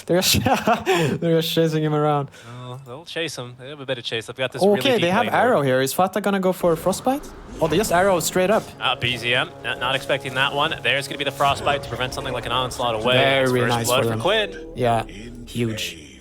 they're just chasing him around. Oh, they'll chase him. They have a bit of chase. They've got this Okay, really deep they have lane arrow board. here. Is Fata gonna go for Frostbite? Oh, they just arrow straight up. BZM, not expecting that one. There's going to be the Frostbite to prevent something like an onslaught away. Very It's first nice blood for for them. Quinn. Yeah, huge.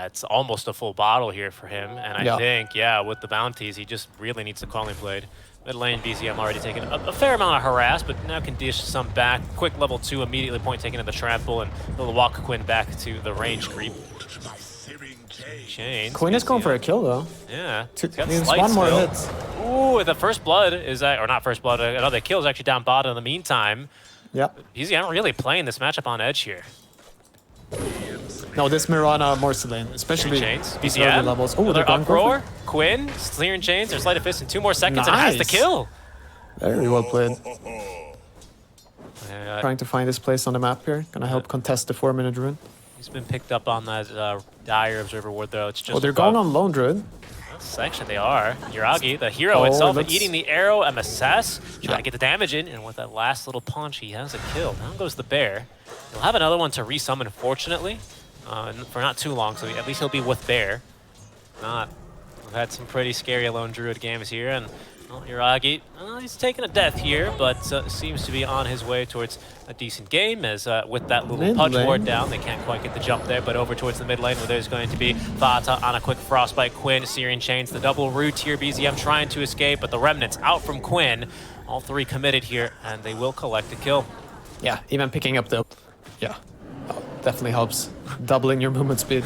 It's almost a full bottle here for him. And I think, yeah, with the bounties, he just really needs the calling blade. Mid lane, BZM already taking a fair amount of harass, but now can dish some back. Quick level 2, immediately point taken to the trample, and he'll walk Quinn back to the range creep. Chains. Quinn is going for a kill though. Yeah. Needs one more hit. Ooh, the first blood is that, or not first blood, another kill is actually down bottom in the meantime. Yeah. BZM really playing this matchup on edge here. No, this Mirana Morse lane, especially Chains. these early levels. Oh, they're going uproar. Quinn, clearing chains. There's sleight of fist in 2 more seconds and has the kill. Very well played. Trying to find his place on the map here. Gonna help contest the 4-minute rune. He's been picked up on that dire observer ward though. It's just. Oh, they're going on lone druid. Actually, they are. Yuragi, the hero itself, looks... eating the arrow. MSS trying to get the damage in, and with that last little punch, he has a kill. Down goes the bear. He'll have another one to resummon, fortunately, for not too long. So at least he'll be with bear. Not. We've had some pretty scary lone druid games here, and well, Yuragi, he's taking a death here, but seems to be on his way towards a decent game, as with that little punch ward down, they can't quite get the jump there, but over towards the mid lane where there's going to be Fata on a quick Frostbite, Quinn, Searing Chains, the double root here, BZM trying to escape, but the Remnants out from Quinn. All 3 committed here, and they will collect a kill. Yeah, even picking up the... Yeah, definitely helps. Doubling your movement speed.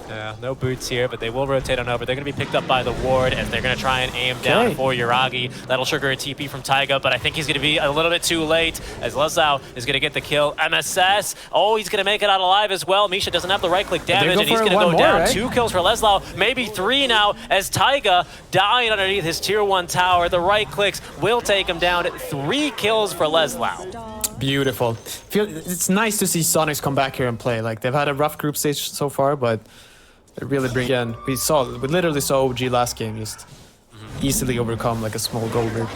Yeah, no boots here, but they will rotate on over. They're going to be picked up by the ward as they're going to try and aim down for Yuragi. That'll trigger a TP from Taiga, but I think he's going to be a little bit too late as Leslau is going to get the kill. MSS, oh, he's going to make it out alive as well. Misha doesn't have the right-click damage, and he's going to go down. Right? 2 kills for Leslau, maybe 3 now, as Taiga dying underneath his tier 1 tower. The right clicks will take him down. 3 kills for Leslau. Beautiful. It's nice to see Soniqs come back here and play. Like, they've had a rough group stage so far, but they really bring in. We literally saw OG last game just easily overcome like a small gold rig.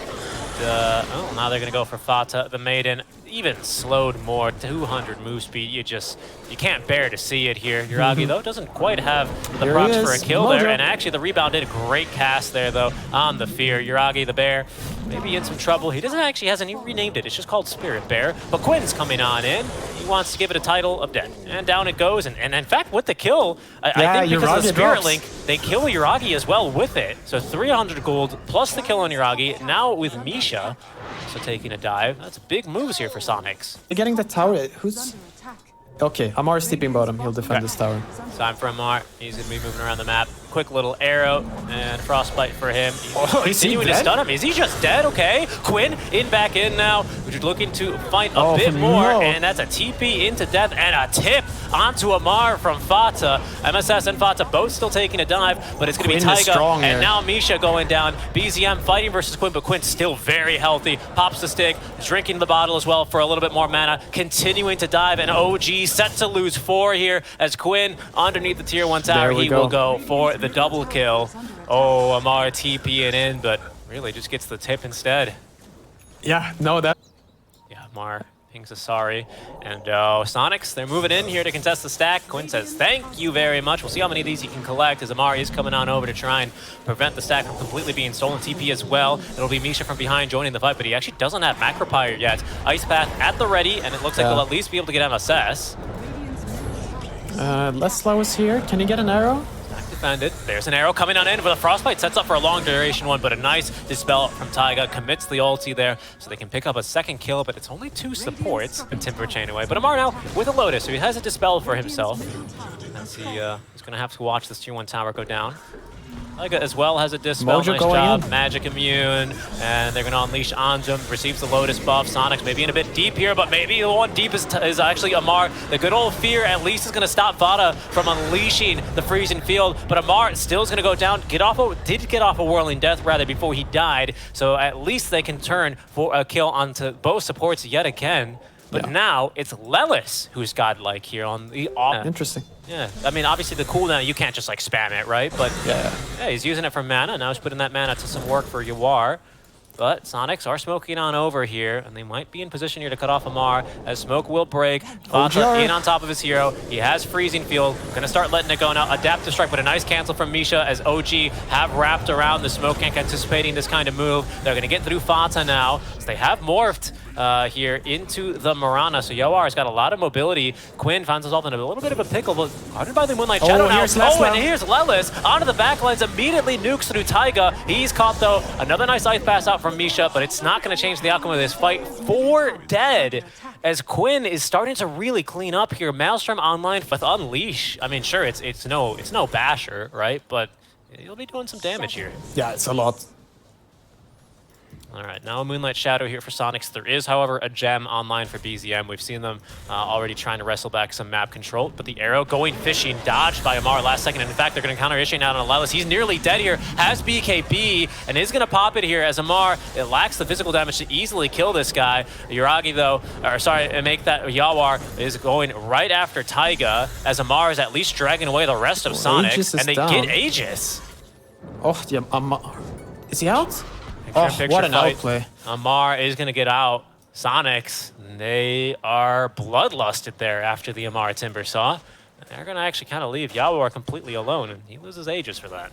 Oh, now they're going to go for Fata, the Maiden. Even slowed more, 200 move speed. You can't bear to see it here. Yuragi, though, doesn't quite have the procs for a kill there. And actually, the rebound did a great cast there, though, on the Fear. Yuragi, the bear, maybe in some trouble. He hasn't even renamed it. It's just called Spirit Bear. But Quinn's coming on in. He wants to give it a title of dead. And down it goes. And in fact, with the kill, I think because of the Spirit Link, they kill Yuragi as well with it. So 300 gold plus the kill on Yuragi. Now with Misha. So taking a dive. That's big moves here for Soniqs. They're getting the tower. Who's... Okay, Amar is sleeping bottom. He'll defend this tower. Time for Amar. He's going to be moving around the map. Quick little arrow and Frostbite for him. Is he to stun him. Is he just dead? Okay. Quinn back in now. We're just looking to find a bit more. And that's a TP into death and a tip onto Amar from Fata. MSS and Fata both still taking a dive, but it's going to be Taiga. And now Misha going down. BZM fighting versus Quinn, but Quinn's still very healthy. Pops the stick, drinking the bottle as well for a little bit more mana. Continuing to dive, and OG set to lose 4 here as Quinn underneath the tier 1 tower. He will go for the double kill. Oh, Amar TPing in, but really just gets the tip instead. Yeah, no, that... Yeah, Amar pings a sorry. And Soniqs, they're moving in here to contest the stack. Quinn says, thank you very much. We'll see how many of these he can collect as Amar is coming on over to try and prevent the stack from completely being stolen. TP as well. It'll be Misha from behind joining the fight, but he actually doesn't have Macropire yet. Ice Path at the ready, and it looks like he'll at least be able to get MSS. Leslau is here. Can he get an arrow? Defended. There's an arrow coming on in, but a Frostbite sets up for a long duration one, but a nice dispel from Taiga, commits the ulti there, so they can pick up a second kill, but it's only 2 supports, a Timber Chain away. But Amar now with a Lotus, so he has a dispel for himself. As he is going to have to watch this tier 1 tower go down. Taiga as well has a dispel, nice job, magic immune, and they're going to unleash Anjum, receives the Lotus buff. Soniqs maybe in a bit deep here, but maybe the one deep is actually Amar. The good old Fear at least is going to stop Fata from unleashing the freezing field, but Amar still is going to go down, did get off a Whirling Death rather before he died, so at least they can turn for a kill onto both supports yet again. But now it's Lelis who's godlike here on the off. Interesting. Yeah, I mean, obviously the cooldown, you can't just like spam it, right? But yeah, he's using it for mana. Now he's putting that mana to some work for Yawar. but Soniqs are smoking on over here, and they might be in position here to cut off Amar, as smoke will break. Fata in on top of his hero. He has freezing field. Gonna start letting it go now. Adaptive strike, but a nice cancel from Misha as OG have wrapped around the smoke tank, anticipating this kind of move. They're gonna get through Fata now, as they have morphed here into the Mirana. So Yoar's got a lot of mobility. Quinn finds himself in a little bit of a pickle, but guarded by the Moonlight Shadow now. And here's Lelis onto the backlines, immediately nukes through Taiga. He's caught though. Another nice ice pass out from Misha, but it's not going to change the outcome of this fight. 4 dead as Quinn is starting to really clean up here. Maelstrom online with Unleash. I mean, sure, it's no basher, right? But he'll be doing some damage here. Yeah, it's a lot. All right, now a Moonlight Shadow here for Soniqs. There is, however, a gem online for BZM. We've seen them already trying to wrestle back some map control, but the arrow going fishing, dodged by Amar last second. And in fact, they're going to counter Ishing out on Lelis. He's nearly dead here, has BKB, and is going to pop it here as Amar, it lacks the physical damage to easily kill this guy. Yuragi, though, or sorry, make that Yawar is going right after Taiga, as Amar is at least dragging away the rest of Soniqs, and they get Aegis. Oh, yeah, Amar. Is he out? Oh, what an outplay. Amar is going to get out. Soniqs, they are bloodlusted there after the Amar Timber Saw. They're going to actually kind of leave Yawar completely alone, and he loses Aegis for that.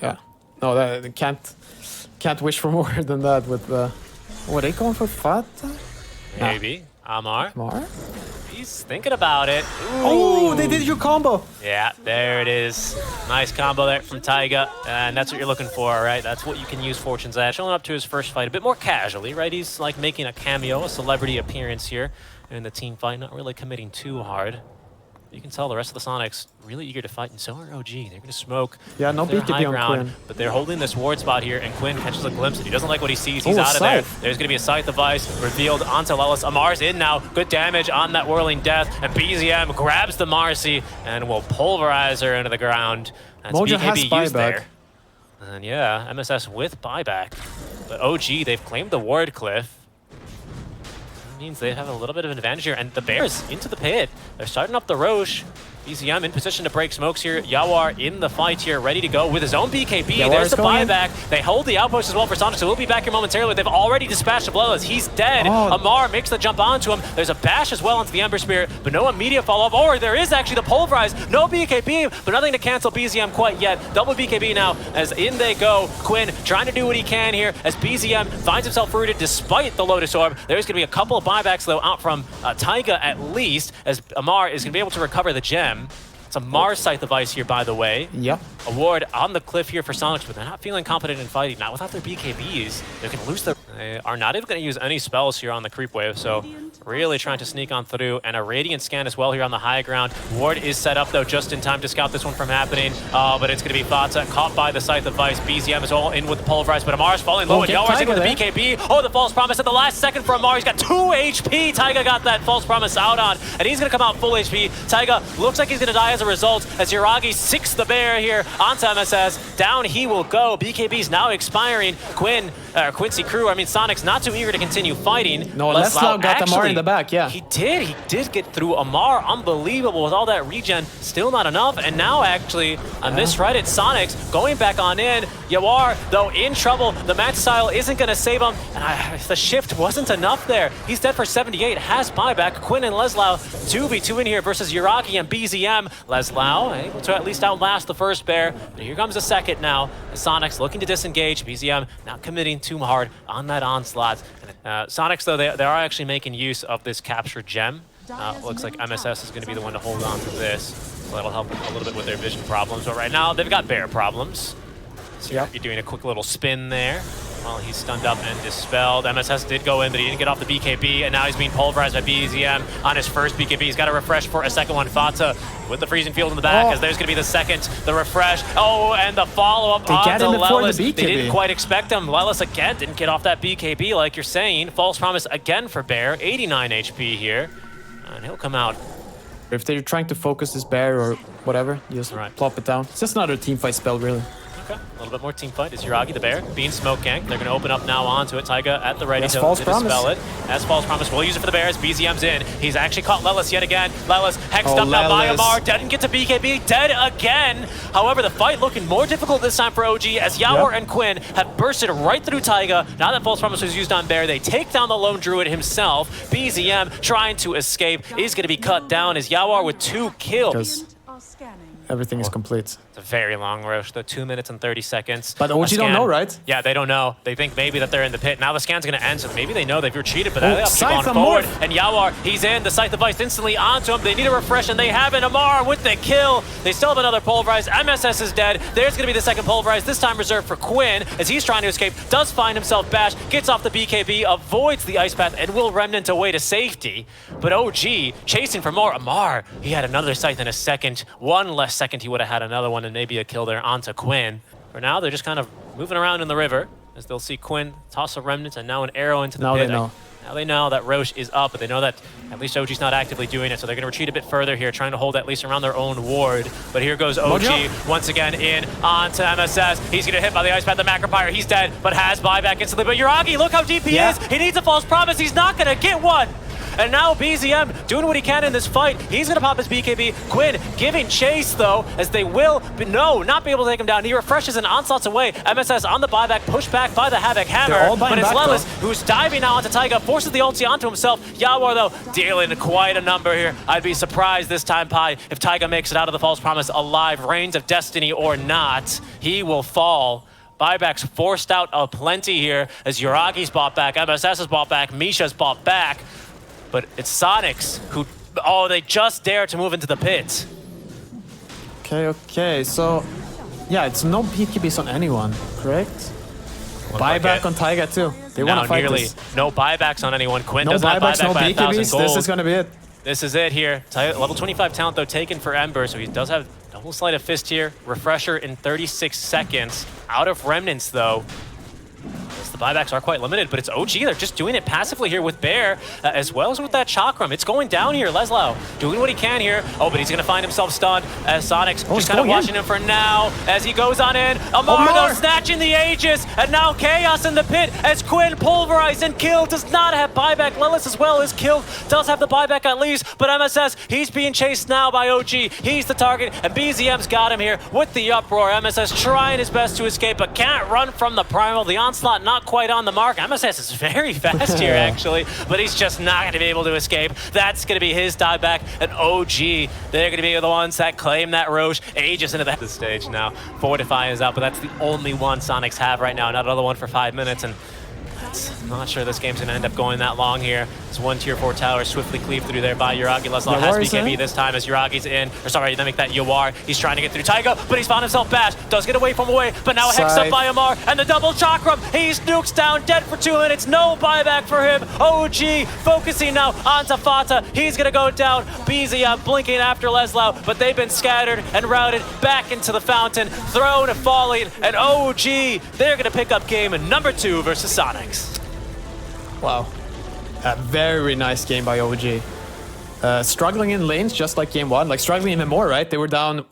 Yeah. No, they can't wish for more than that with the... Oh, are they going for Fata? Maybe. Amar? Amar? He's thinking about it. Ooh. Oh, they did your combo. Yeah, there it is. Nice combo there from Taiga, and that's what you're looking for, right? That's what you can use Fortune's Edge. Showing up to his first fight a bit more casually, right? He's like making a cameo, a celebrity appearance here in the team fight, not really committing too hard. You can tell the rest of the Soniqs really eager to fight, and so are OG. They're going to smoke. Yeah, no BKB on Quinn. But they're holding this ward spot here, and Quinn catches a glimpse, and he doesn't like what he sees. He's out of there. There's going to be a Scythe device revealed onto Lelis. Amar's in now. Good damage on that Whirling Death, and BZM grabs the Marcy and will pulverize her into the ground. That's Mojo has used buyback. there. And yeah, MSS with buyback. But OG, they've claimed the ward cliff. Means they have a little bit of an advantage here, and the Bears into the pit. They're starting up the Roche. BZM in position to break smokes here. Yawar in the fight here, ready to go with his own BKB. There's the buyback. They hold the outpost as well for Sonic, so we'll be back here momentarily. They've already dispatched the Lelis. He's dead. Oh. Amar makes the jump onto him. There's a bash as well onto the Ember Spirit, but no immediate follow-up. Or there is actually the Pulverize. No BKB, but nothing to cancel BZM quite yet. Double BKB now as in they go. Quinn trying to do what he can here as BZM finds himself rooted despite the Lotus Orb. There's going to be a couple of buybacks, though, out from Taiga at least, as Amar is going to be able to recover the gem. It's a Mars Scythe device here, by the way. Yep. A ward on the cliff here for Sonics, but they're not feeling competent in fighting. Not without their BKBs. They're going to lose their... They are not even going to use any spells here on the creep wave, so really trying to sneak on through. And a Radiant scan as well here on the high ground. Ward is set up, though, just in time to scout this one from happening. But it's going to be Fata caught by the Scythe device. BZM is all in with the Pulverize, but Amar's falling low, and Yawar's in with the BKB. Oh, the False Promise at the last second for Amar. He's got 2 HP. Taiga got that False Promise out on, and he's going to come out full HP. Taiga looks like he's going to die as a result, as Yuragi sicks the bear here onto MSS. Down he will go. BKB's now expiring. Quincy Crew, Sonics not too eager to continue fighting. No, Leslau got Amar in the back, yeah. He did get through Amar. Unbelievable with all that regen. Still not enough. And now actually, a misread at Sonics going back on in. Yawar, though, in trouble. The match style isn't going to save him. And the shift wasn't enough there. He's dead for 78. Has buyback. Quinn and Leslau 2v2 in here versus Yuragi and BZM. Leslau able to at least outlast the first bear. But here comes the second now. Sonics looking to disengage. BZM not committing too hard on that onslaught. Sonics, though, they are actually making use of this captured gem. Looks like MSS is going to be the one to hold on to this. So that'll help a little bit with their vision problems. But right now, they've got bear problems. So you're doing a quick little spin there. Well, he's stunned up and dispelled. MSS did go in, but he didn't get off the BKB, and now he's being pulverized by BZM on his first BKB. He's got to refresh for a second one. Fata with the freezing field in the back, as there's going to be the second, the refresh. Oh, and the follow-up onto Lelis. They didn't quite expect him. Lelis again didn't get off that BKB, like you're saying. False Promise again for Bear, 89 HP here, and he'll come out. If they're trying to focus this bear or whatever, just plop it down. It's just another teamfight spell, really. Okay, a little bit more team fight. Is Yuragi the bear being smoke ganked? They're going to open up now onto it. Taiga at the ready Yes, to false dispel promise. it. As false promise, we'll use it for the bears. BZM's in. He's actually caught Lelis yet again. Lelis hexed up now by Lelis. Amar. Didn't get to BKB. Dead again. However, the fight looking more difficult this time for OG as Yawar and Quinn have bursted right through Taiga. Now that false promise was used on bear, they take down the lone druid himself. BZM trying to escape is going to be cut down as Yawar with 2 kills. Everything is complete. It's a very long Roche, though, 2 minutes and 30 seconds. But OG don't know, right? Yeah, they don't know. They think maybe that they're in the pit. Now the scan's going to end, so maybe they know they've retreated, but they have to keep on forward. And Yawar, he's in. The Scythe device instantly onto him. They need a refresh, and they have it. Amar with the kill. They still have another pulverize. MSS is dead. There's going to be the second pulverize, this time reserved for Quinn, as he's trying to escape. Does find himself bashed, gets off the BKB, avoids the ice path, and will remnant away to safety. But OG chasing for more. Amar, he had another Scythe in a second. One less second, he would have had another one and maybe a kill there onto Quinn. For now, they're just kind of moving around in the river as they'll see Quinn toss a remnant and now an arrow into the Now pit. they know. Now they know that Roche is up, but they know that at least OG's not actively doing it, so they're going to retreat a bit further here, trying to hold at least around their own ward. But here goes OG once again in onto MSS. He's going to hit by the ice path, the Macropyre. He's dead, but has buyback instantly. But Yuragi, look how deep he is. He needs a false promise. He's not going to get one. And now BZM doing what he can in this fight. He's going to pop his BKB. Quinn giving chase, though, as they will not be able to take him down. He refreshes and onslaughts away. MSS on the buyback, pushed back by the Havoc Hammer. But it's Lelis who's diving now onto Taiga, forces the ulti onto himself. Yawar, though, dealing quite a number here. I'd be surprised this time, Pi, if Taiga makes it out of the false promise alive. Reigns of Destiny or not, he will fall. Buybacks forced out a plenty here as Yuragi's bought back, MSS has bought back, Misha's bought back. But it's Soniqs who, they just dare to move into the pit. Okay, so, yeah, it's no BKBs on anyone, correct? Buyback on Taiga too. They want to fight this. No buybacks on anyone. Quinn No does not buybacks, buyback no by 1,000 BKBs, gold. this is going to be it. This is it here. Level 25 talent, though, taken for Ember, so he does have double sleight of fist here. Refresher in 36 seconds. Out of remnants, though. The buybacks are quite limited, but it's OG. They're just doing it passively here with Bear, as well as with that Chakram. It's going down here. Leslau doing what he can here. Oh, but he's going to find himself stunned as Soniqs just kind of watching him for now as he goes on in. Amar, though, snatching the Aegis, and now Chaos in the pit as Quinn pulverized and killed. Does not have buyback. Lelis as well is killed. Does have the buyback at least, but MSS, he's being chased now by OG. He's the target, and BZM's got him here with the uproar. MSS trying his best to escape, but can't run from the primal. The onslaught not quite on the mark. MSS is very fast here, actually, but he's just not going to be able to escape. That's going to be his dieback, and OG, they're going to be the ones that claim that Roche. Aegis into the stage now. Fortify is out, but that's the only one Soniqs have right now. Another one for 5 minutes, and I'm not sure this game's going to end up going that long here. It's one tier 4 tower swiftly cleaved through there by Yuragi. Leslau has BKB this time as Yuragi's in. Or sorry, they make that Yawar. He's trying to get through Taiga, but he's found himself bashed. Does get away from away, but now hexed up by Amar. And the double Chakram. He's nukes down, dead for 2 minutes. No buyback for him. OG focusing now onto Fata. He's going to go down. BZM blinking after Leslau, but they've been scattered and routed back into the fountain. Thrown and falling, and OG, they're going to pick up game number 2 versus Soniqs. Wow. A very nice game by OG. Struggling in lanes just like game 1, like struggling even more, right? They were down